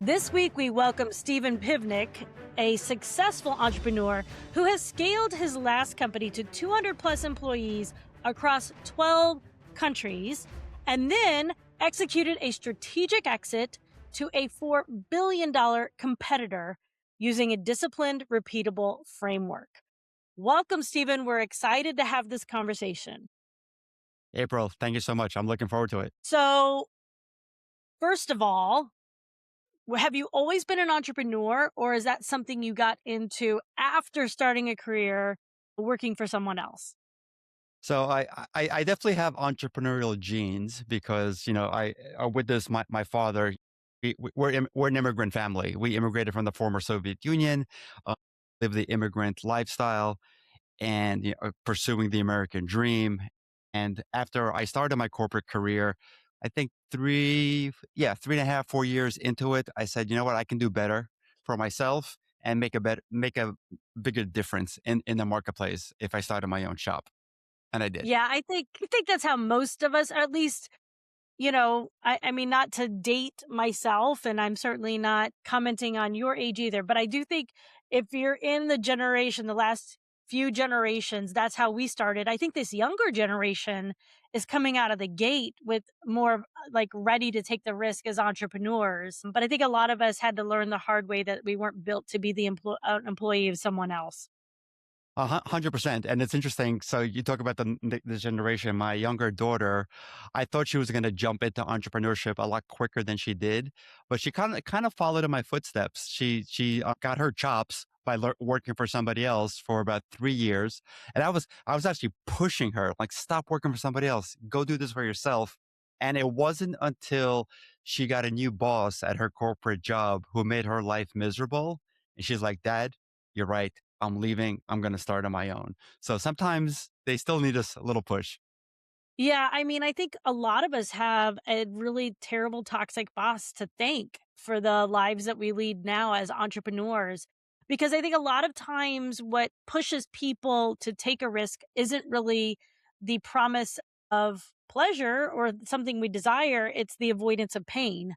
This week, we welcome Steven Pivnik, a successful entrepreneur who has scaled his last company to 200 plus employees across 12 countries and then executed a strategic exit to a $4 billion competitor using a disciplined, repeatable framework. Welcome, Steven. We're excited to have this conversation. April, thank you so much. I'm looking forward to it. So, first of all, have you always been an entrepreneur, or is that something you got into after starting a career working for someone else? So I definitely have entrepreneurial genes because I with this my father. We're an immigrant family. We immigrated from the former Soviet Union, uh, lived the immigrant lifestyle, and pursuing the American dream. And after I started my corporate career, I think 3.5, 4 years into it, I said, you know what, I can do better for myself and make a bigger difference in the marketplace if I started my own shop. And I did. Yeah, I think that's how most of us, or at least, I mean, not to date myself, and I'm certainly not commenting on your age either, but I do think if you're in the generation, the last few generations, that's how we started. I think this younger generation is coming out of the gate with more like ready to take the risk as entrepreneurs. But I think a lot of us had to learn the hard way that we weren't built to be the employee of someone else. 100%. And it's interesting. So you talk about the generation. My younger daughter, I thought she was going to jump into entrepreneurship a lot quicker than she did, but she kind of followed in my footsteps. She got her chops by working for somebody else for about 3 years, and I was actually pushing her like, stop working for somebody else, go do this for yourself. And it wasn't until she got a new boss at her corporate job who made her life miserable, and she's like, Dad, you're right. I'm leaving. I'm going to start on my own. So sometimes they still need us a little push. Yeah, I mean, I think a lot of us have a really terrible toxic boss to thank for the lives that we lead now as entrepreneurs. Because I think a lot of times what pushes people to take a risk isn't really the promise of pleasure or something we desire, it's the avoidance of pain.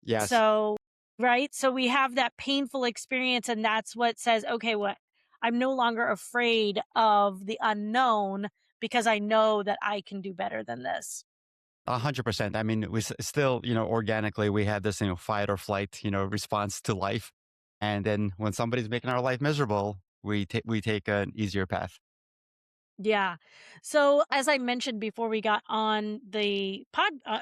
Yes. So, right? So we have that painful experience, and that's what says, okay, what I'm no longer afraid of the unknown because I know that I can do better than this. 100%. I mean, still, organically, we have this, fight or flight, response to life. And then when somebody's making our life miserable, we take an easier path. Yeah. So, as I mentioned before we got on the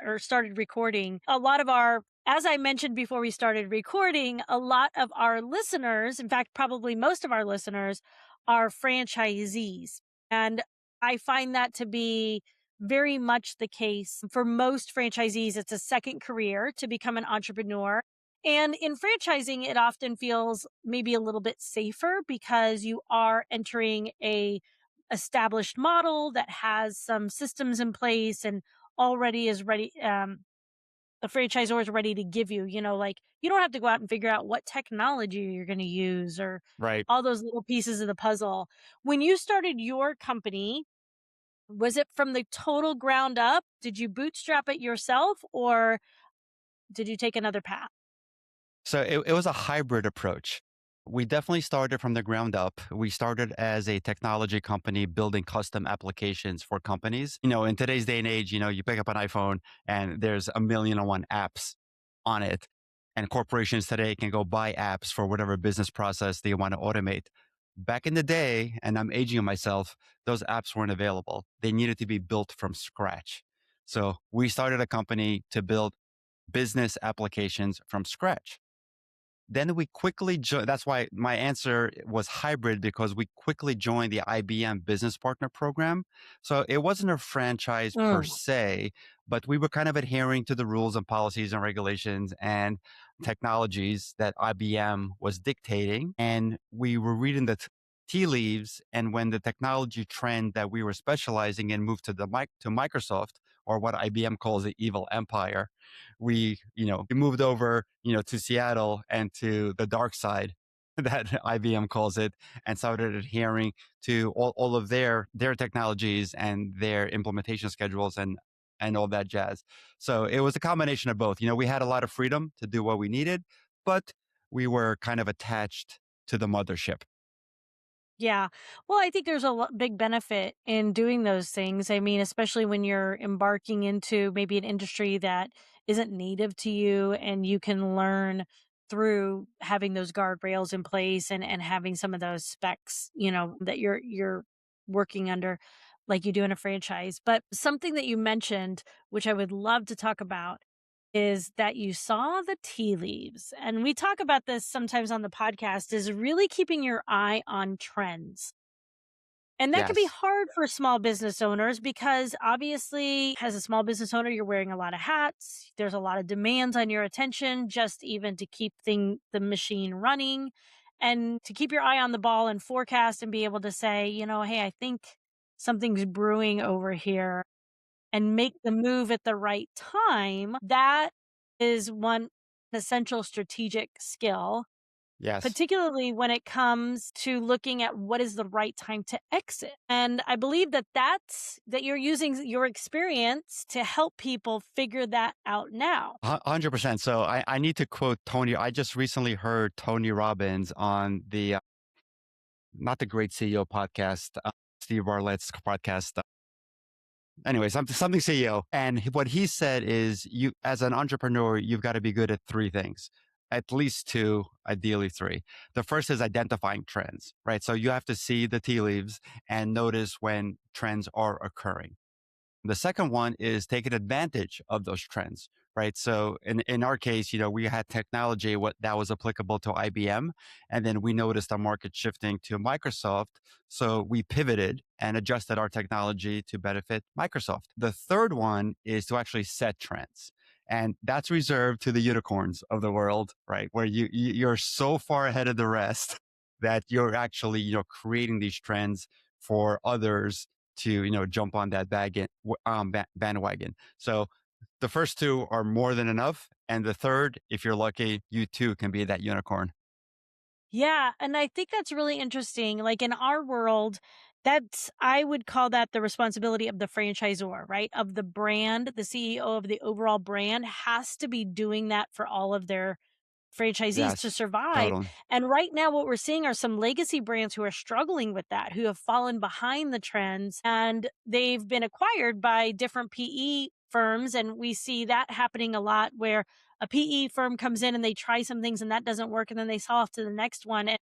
or started recording, as I mentioned before we started recording, a lot of our listeners, in fact, probably most of our listeners, are franchisees. And I find that to be very much the case for most franchisees. It's a second career to become an entrepreneur. And in franchising, it often feels maybe a little bit safer because you are entering a established model that has some systems in place and already is ready. The franchisor is ready to give you, like you don't have to go out and figure out what technology you're going to use or Right. all those little pieces of the puzzle. When you started your company, was it from the total ground up? Did you bootstrap it yourself or did you take another path? So it was a hybrid approach. We definitely started from the ground up. We started as a technology company building custom applications for companies. In today's day and age, you pick up an iPhone and there's a million and one apps on it. And corporations today can go buy apps for whatever business process they want to automate. Back in the day, and I'm aging myself, those apps weren't available. They needed to be built from scratch. So we started a company to build business applications from scratch. Then we quickly joined. That's why my answer was hybrid because we quickly joined the IBM Business Partner Program. So it wasn't a franchise per Mm. se, but we were kind of adhering to the rules and policies and regulations and technologies that IBM was dictating. And we were reading the tea leaves. And when the technology trend that we were specializing in moved to Microsoft, or what IBM calls the evil empire, we moved over, to Seattle and to the dark side that IBM calls it, and started adhering to all of their technologies and their implementation schedules and all that jazz. So it was a combination of both. We had a lot of freedom to do what we needed, but we were kind of attached to the mothership. Yeah. Well, I think there's a big benefit in doing those things. I mean, especially when you're embarking into maybe an industry that isn't native to you and you can learn through having those guardrails in place and having some of those specs, that you're working under like you do in a franchise. But something that you mentioned, which I would love to talk about, is that you saw the tea leaves. And we talk about this sometimes on the podcast, is really keeping your eye on trends. And that can be Yes, hard for small business owners because obviously, as a small business owner, you're wearing a lot of hats. There's a lot of demands on your attention, just even to keep the machine running and to keep your eye on the ball and forecast and be able to say, hey, I think something's brewing over here and make the move at the right time. That is one essential strategic skill, yes. particularly when it comes to looking at what is the right time to exit. And I believe that you're using your experience to help people figure that out now. 100%. So I need to quote Tony. I just recently heard Tony Robbins on the, not the Great CEO podcast, Steve Bartlett's podcast. Anyway, something CEO. And what he said is, you, as an entrepreneur, you've got to be good at three things, at least two, ideally three. The first is identifying trends, right? So you have to see the tea leaves and notice when trends are occurring. The second one is taking advantage of those trends, right? So in our case, we had technology what that was applicable to IBM, and then we noticed the market shifting to Microsoft. So we pivoted and adjusted our technology to benefit Microsoft. The third one is to actually set trends. And that's reserved to the unicorns of the world, right? Where you're so far ahead of the rest that you're actually, creating these trends for others to jump on that bandwagon. So the first two are more than enough, and the third, if you're lucky, you too can be that unicorn. Yeah, and I think that's really interesting. Like in our world, I would call that the responsibility of the franchisor, right? Of the brand, the CEO of the overall brand has to be doing that for all of their franchisees to Yes, survive. totally. And right now, what we're seeing are some legacy brands who are struggling with that, who have fallen behind the trends and they've been acquired by different PE firms. And we see that happening a lot where a PE firm comes in and they try some things and that doesn't work. And then they sell off to the next one. And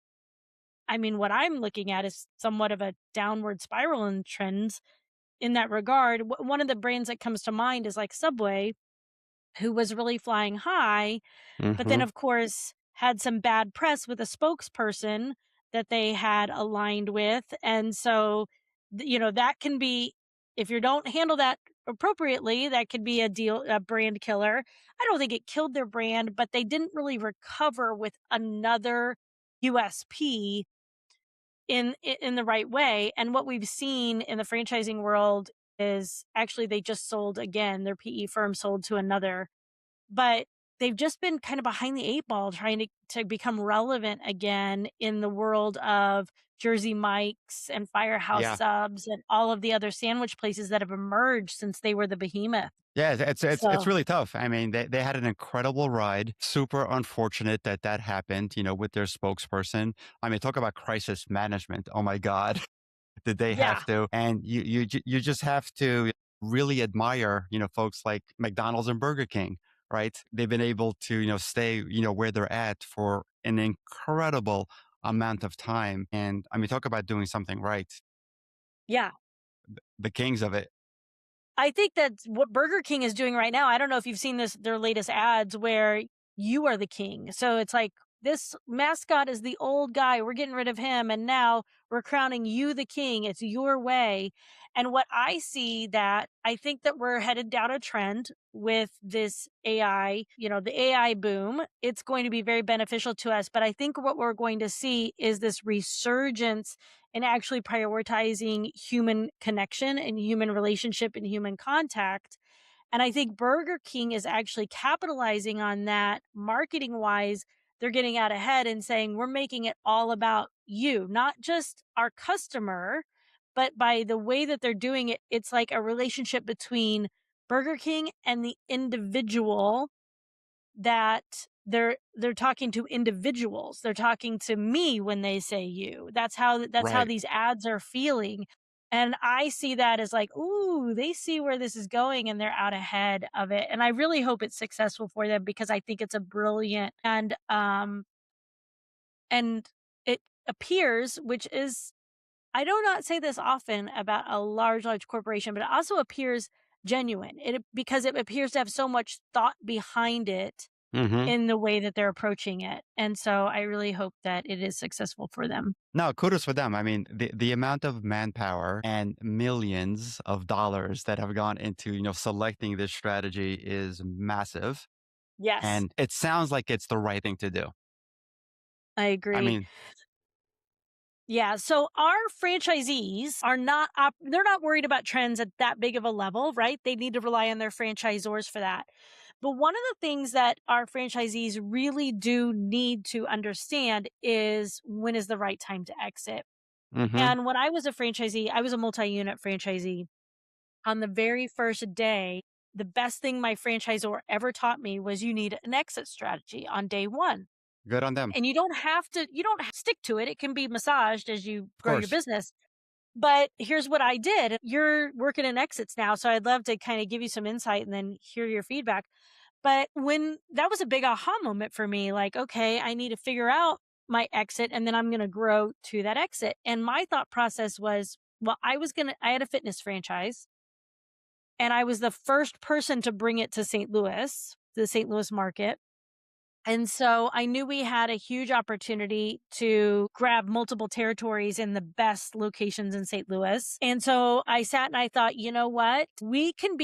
I mean, what I'm looking at is somewhat of a downward spiral in trends in that regard. One of the brands that comes to mind is like Subway, who was really flying high but then, Hmm. of course, had some bad press with a spokesperson that they had aligned with, and so, that can be if you don't handle that appropriately, that could be a brand killer. I don't think it killed their brand, but they didn't really recover with another USP in the right way, and what we've seen in the franchising world is actually they just sold again, their PE firm sold to another but they've just been kind of behind the 8 ball trying to become relevant again in the world of Jersey Mike's and Firehouse Yeah. Subs and all of the other sandwich places that have emerged since they were the behemoth. Yeah, it's So, really tough. I mean, they had an incredible ride. Super unfortunate that that happened, with their spokesperson. I mean, talk about crisis management. Oh my God. Did they yeah. have to? And you just have to really admire, folks like McDonald's and Burger King, right? They've been able to, stay, where they're at for an incredible amount of time. And I mean, talk about doing something right. Yeah. The kings of it. I think that's what Burger King is doing right now. I don't know if you've seen their latest ads where you are the king. So it's like this mascot is the old guy. We're getting rid of him and now we're crowning you the king. It's your way. And what I see that I think that we're headed down a trend with this AI, the AI boom. It's going to be very beneficial to us, but I think what we're going to see is this resurgence and actually prioritizing human connection and human relationship and human contact. And I think Burger King is actually capitalizing on that marketing wise. They're getting out ahead and saying, we're making it all about you, not just our customer, but by the way that they're doing it, it's like a relationship between Burger King and the individual that they're talking to individuals. They're talking to me when they say you. That's how Right. these ads are feeling. And I see that as like, ooh, they see where this is going and they're out ahead of it. And I really hope it's successful for them because I think it's a brilliant and it appears, which is I do not say this often about a large corporation, but it also appears genuine. Because it appears to have so much thought behind it Hmm. in the way that they're approaching it. And so I really hope that it is successful for them. No, kudos for them. I mean, the amount of manpower and millions of dollars that have gone into, selecting this strategy is massive. Yes, And it sounds like it's the right thing to do. I I agree. mean, Yeah, so our franchisees are not they're not worried about trends at that big of a level, right? They need to rely on their franchisors for that. But one of the things that our franchisees really do need to understand is when is the right time to exit. hmm And when I was a franchisee, I was a multi-unit franchisee. On the very first day, the best thing my franchisor ever taught me was you need an exit strategy on day 1. good on them. And you don't have to stick to it. It can be massaged as you Of grow your course. business. But here's what I did. You're working in exits now, so I'd love to kind of give you some insight and then hear your feedback. But when that was a big aha moment for me, like, okay, I need to figure out my exit and then I'm going to grow to that exit. And my thought process was, well, I had a fitness franchise and I was the first person to bring it to St. Louis, the St. Louis market. And so I knew we had a huge opportunity to grab multiple territories in the best locations in St. Louis. And so I sat and I thought, you know what? We could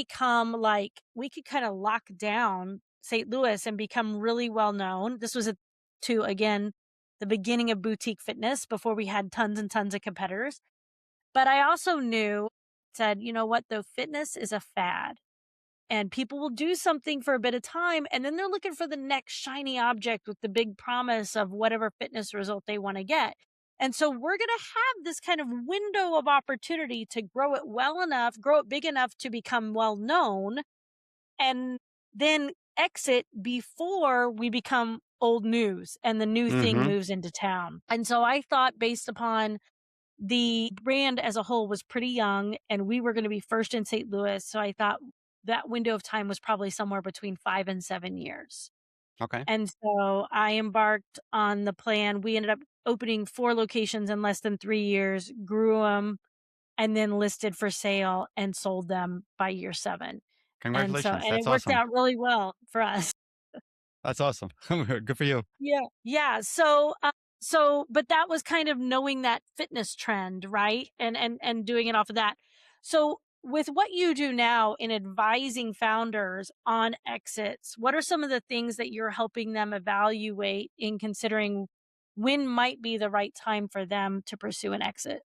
kind of lock down St. Louis and become really well known. This was again, the beginning of boutique fitness before we had tons and tons of competitors. But I also said, you know what, though, fitness is a fad and people will do something for a bit of time and then they're looking for the next shiny object with the big promise of whatever fitness result they want to get. And so we're going to have this kind of window of opportunity to grow it well enough, grow it big enough to become well known, and then exit before we become old news and the new thing hmm moves into town. And so I thought, based upon the brand as a whole was pretty young and we were gonna be first in St. Louis, so I thought that window of time was probably somewhere between 5 and 7 years. Okay. And so I embarked on the plan. We ended up opening 4 locations in less than 3 years, grew them, and then listed for sale and sold them by year 7. Congratulations. And it That's worked awesome. out really well for us. That's awesome. Good for you. Yeah. Yeah. But that was kind of knowing that fitness trend, right? And doing it off of that. So, with what you do now in advising founders on exits, what are some of the things that you're helping them evaluate in considering when might be the right time for them to pursue an exit?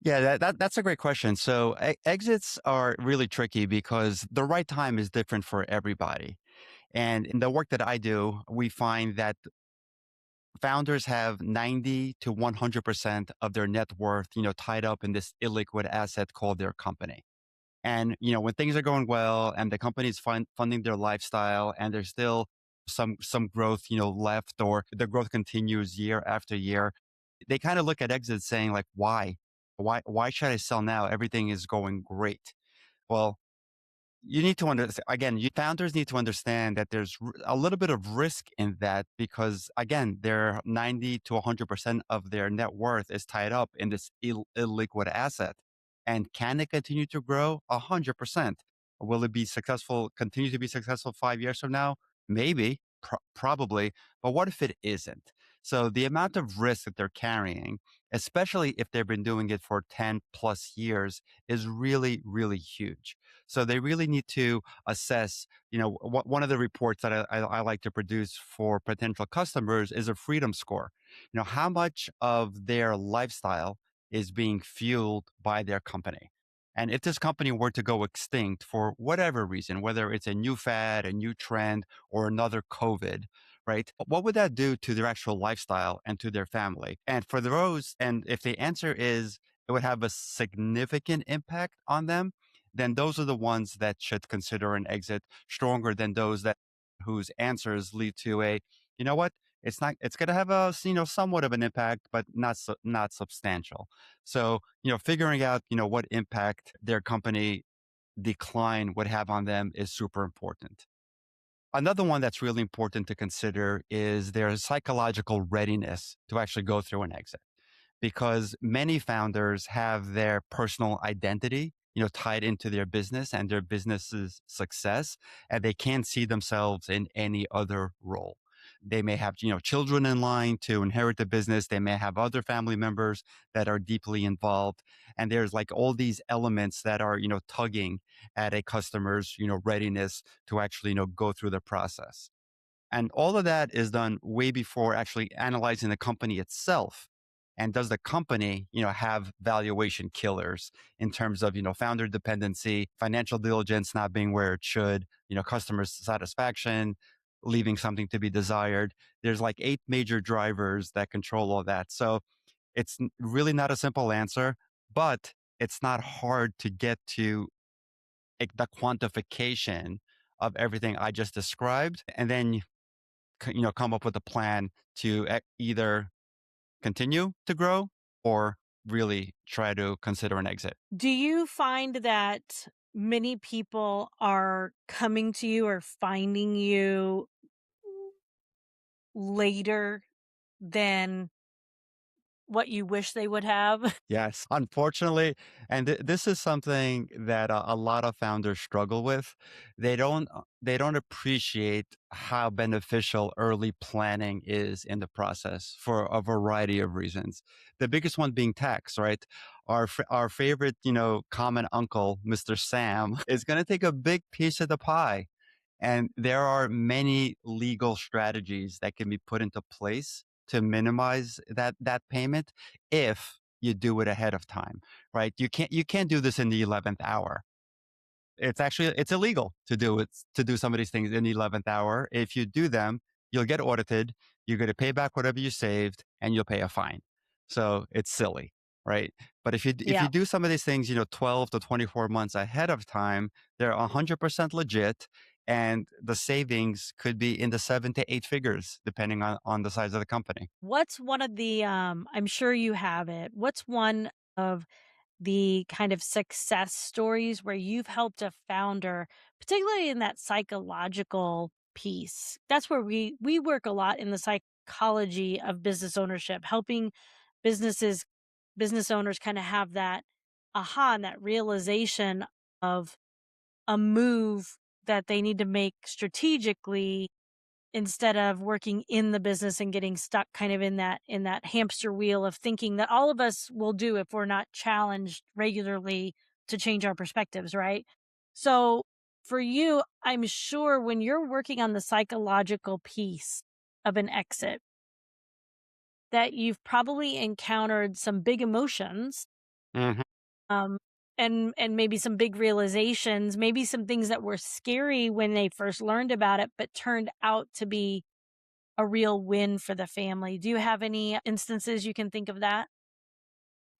Yeah, that's a great question. So exits are really tricky because the right time is different for everybody. And in the work that I do, we find that founders have 90 to 100% of their net worth, tied up in this illiquid asset called their company. And, when things are going well and the company is funding their lifestyle and there's still some growth, left, or the growth continues year after year, they kind of look at exits saying like, why? Why should I sell now? Everything is going great. Well, you need to understand, again, you founders need to understand that there's a little bit of risk in that because, again, their 90 to 100% of their net worth is tied up in this illiquid asset. And can it continue to grow? 100%. Will it be successful, continue to be successful 5 years from now? Maybe, probably. But what if it isn't? So the amount of risk that they're carrying, especially if they've been doing it for 10 plus years, is really, really huge. So they really need to assess, one of the reports that I like to produce for potential customers is a freedom score. How much of their lifestyle is being fueled by their company. And if this company were to go extinct for whatever reason, whether it's a new fad, a new trend, or another COVID, right? What would that do to their actual lifestyle and to their family? And for those, and if the answer is it would have a significant impact on them, then those are the ones that should consider an exit stronger than those that whose answers lead to a, you know what, it's going to have a, somewhat of an impact, but not substantial. So, figuring out, what impact their company decline would have on them is super important. Another one that's really important to consider is their psychological readiness to actually go through an exit, because many founders have their personal identity, tied into their business and their business's success, and they can't see themselves in any other role. They may have, children in line to inherit the business. They may have other family members that are deeply involved. And there's like all these elements that are, tugging at a customer's, readiness to actually, go through the process. And all of that is done way before actually analyzing the company itself. And does the company, have valuation killers in terms of, founder dependency, financial diligence not being where it should, customer satisfaction, leaving something to be desired. There's like 8 major drivers that control all that. So it's really not a simple answer, but it's not hard to get to the quantification of everything I just described. And then come up with a plan to either continue to grow or really try to consider an exit. Do you find that many people are coming to you or finding you later than what you wish they would have? Yes, unfortunately, and this is something that a lot of founders struggle with. They don't appreciate how beneficial early planning is in the process for a variety of reasons. The biggest one being tax, right? Our favorite, common uncle, Mr. Sam, is going to take a big piece of the pie. And there are many legal strategies that can be put into place to minimize that payment if you do it ahead of time, right? You can't do this in the 11th hour. It's illegal to do some of these things in the 11th hour. If you do them, you'll get audited, you're going to pay back whatever you saved, and you'll pay a fine. So it's silly, right? But if you Yeah. do some of these things, 12 to 24 months ahead of time, they're 100% legit, and the savings could be in the 7 to 8 figures depending on the size of the company. What's one of the I'm sure you have it. What's one of the kind of success stories where you've helped a founder, particularly in that psychological piece? That's where we work a lot in the psychology of business ownership, helping businesses business owners kind of have that aha and that realization of a move that they need to make strategically instead of working in the business and getting stuck kind of in that hamster wheel of thinking that all of us will do if we're not challenged regularly to change our perspectives, right? So for you, I'm sure when you're working on the psychological piece of an exit, that you've probably encountered some big emotions, Mhm. um, and maybe some big realizations, maybe some things that were scary when they first learned about it, but turned out to be a real win for the family. Do you have any instances you can think of that?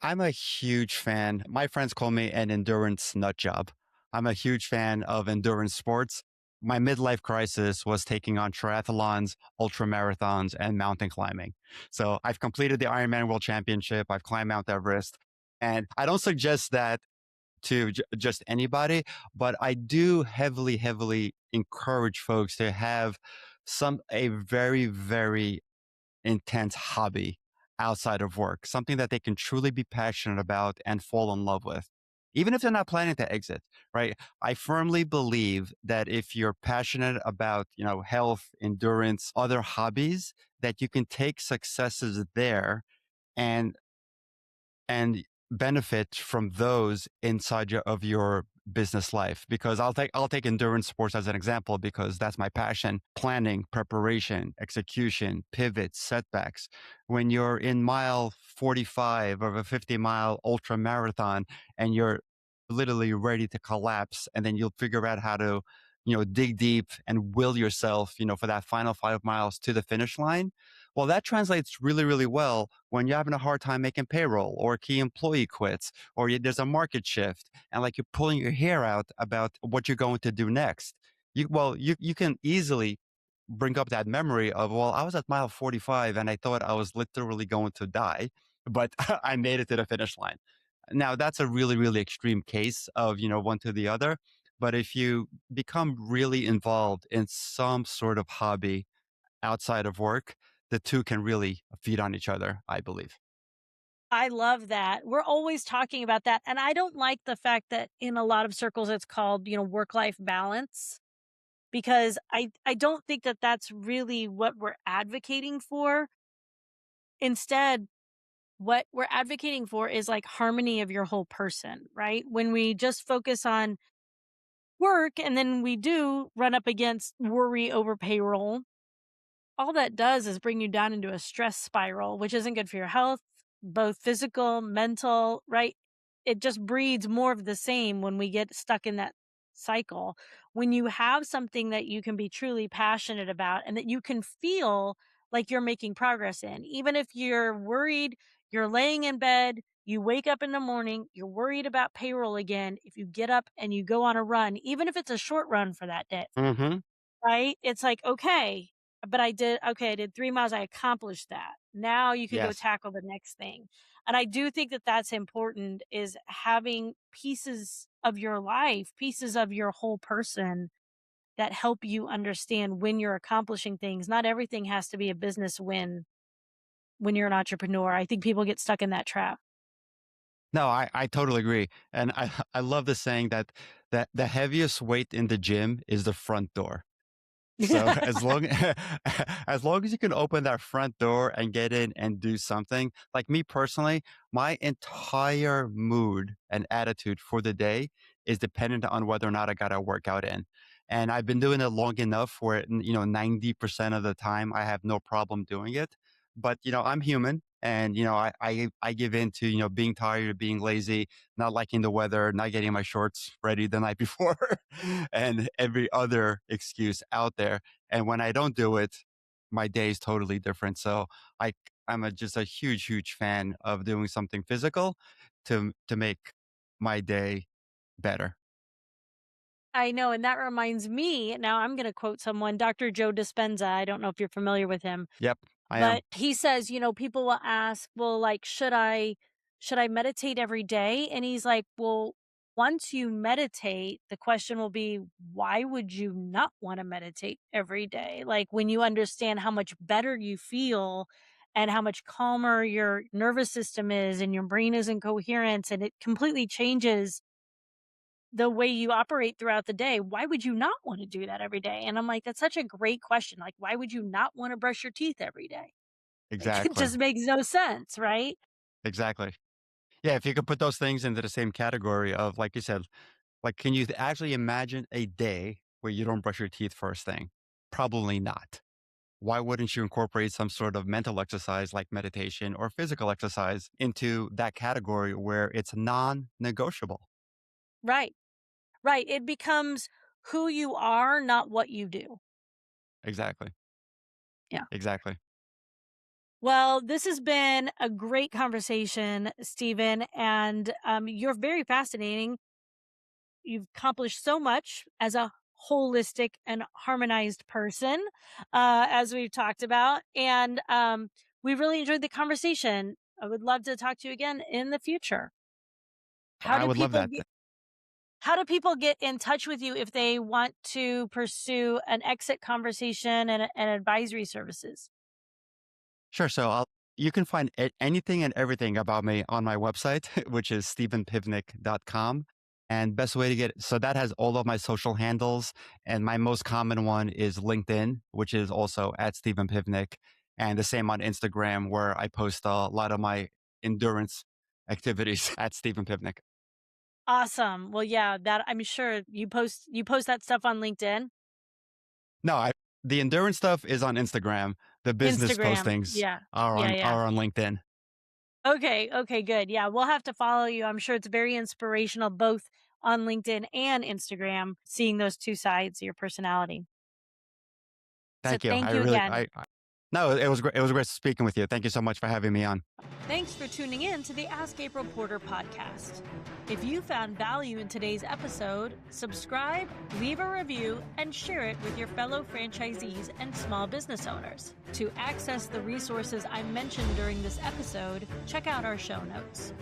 I'm a huge fan. My friends call me an endurance nut job. I'm a huge fan of endurance sports. My midlife crisis was taking on triathlons, ultra marathons, and mountain climbing. So I've completed the Ironman World Championship. I've climbed Mount Everest. And I don't suggest that to just anybody, but I do heavily, heavily encourage folks to have a very, very intense hobby outside of work, something that they can truly be passionate about and fall in love with, even if they're not planning to exit, right? I firmly believe that if you're passionate about, health, endurance, other hobbies, that you can take successes there and and benefit from those inside of your business life. Because I'll take endurance sports as an example, because that's my passion. Planning, preparation, execution, pivots, setbacks. When you're in mile 45 of a 50-mile ultra marathon and you're literally ready to collapse, and then you'll figure out how to dig deep and will yourself for that final 5 miles to the finish line. Well, that translates really, really well when you're having a hard time making payroll, or a key employee quits, or there's a market shift, and like you're pulling your hair out about what you're going to do next. You can easily bring up that memory of, well, I was at mile 45 and I thought I was literally going to die, but I made it to the finish line. Now, that's a really, really extreme case of, one to the other. But if you become really involved in some sort of hobby outside of work, the two can really feed on each other, I believe. I love that. We're always talking about that, and I don't like the fact that in a lot of circles it's called, work-life balance, because I don't think that that's really what we're advocating for. Instead, what we're advocating for is, like, harmony of your whole person, right? When we just focus on work and then we do run up against worry over payroll, all that does is bring you down into a stress spiral, which isn't good for your health, both physical, mental, right? It just breeds more of the same when we get stuck in that cycle. When you have something that you can be truly passionate about and that you can feel like you're making progress in, even if you're worried, you're laying in bed, you wake up in the morning, you're worried about payroll again. If you get up and you go on a run, even if it's a short run for that day, Hmm. right? It's like, "Okay, but I did 3 miles, I accomplished that. Now you can go Yes. tackle the next thing." And I do think that that's important, is having pieces of your life, pieces of your whole person that help you understand when you're accomplishing things. Not everything has to be a business win when you're an entrepreneur. I think people get stuck in that trap. No, I totally agree. And I love the saying that the heaviest weight in the gym is the front door. So as long as you can open that front door and get in and do something, like me personally, my entire mood and attitude for the day is dependent on whether or not I got a workout in. And I've been doing it long enough where, 90% of the time I have no problem doing it. But, I'm human and, I give in to, being tired, being lazy, not liking the weather, not getting my shorts ready the night before, and every other excuse out there. And when I don't do it, my day is totally different. So I just a huge, huge fan of doing something physical to make my day better. I know, and that reminds me, now I'm gonna quote someone, Dr. Joe Dispenza. I don't know if you're familiar with him. Yep, I am. But he says, people will ask, "Well, like, should I meditate every day?" And he's like, "Well, once you meditate, the question will be, why would you not wanna meditate every day?" Like, when you understand how much better you feel and how much calmer your nervous system is and your brain is in coherence and it completely changes the way you operate throughout the day, why would you not wanna do that every day? And I'm like, "That's such a great question." Like, why would you not wanna brush your teeth every day? Like, it Exactly. just makes no sense, right? Exactly. Yeah, if you could put those things into the same category of, like you said, like, can you actually imagine a day where you don't brush your teeth first thing? Probably not. Why wouldn't you incorporate some sort of mental exercise like meditation or physical exercise into that category where it's non negotiable? Right, right. It becomes who you are, not what you do. Exactly. Yeah. Exactly. Well, this has been a great conversation, Stephen, and you're very fascinating. You've accomplished so much as a holistic and harmonized person, as we've talked about, and we really enjoyed the conversation. I would love to talk to you again in the future. How I do would love people that. get How do people get in touch with you if they want to pursue an exit conversation and advisory services? Sure. So you can find anything and everything about me on my website, which is stephenpivnik.com. And best way to get so that has all of my social handles. And my most common one is LinkedIn, which is also at Stephen Pivnik. And the same on Instagram, where I post a lot of my endurance activities at Stephen Pivnik. Awesome. Well, yeah, that I'm sure you post that stuff on LinkedIn, No, the endurance stuff is on Instagram. The business Instagram. postings Yeah. are Yeah, on yeah. are on LinkedIn. Okay, okay, good. Yeah, we'll have to follow you. I'm sure it's very inspirational both on LinkedIn and Instagram, seeing those two sides of your personality. So Thank you. thank you again. No, it was great speaking with you. Thank you so much for having me on. Thanks for tuning in to the Ask a Reporter podcast. If you found value in today's episode, subscribe, leave a review, and share it with your fellow franchisees and small business owners. To access the resources I mentioned during this episode, check out our show notes.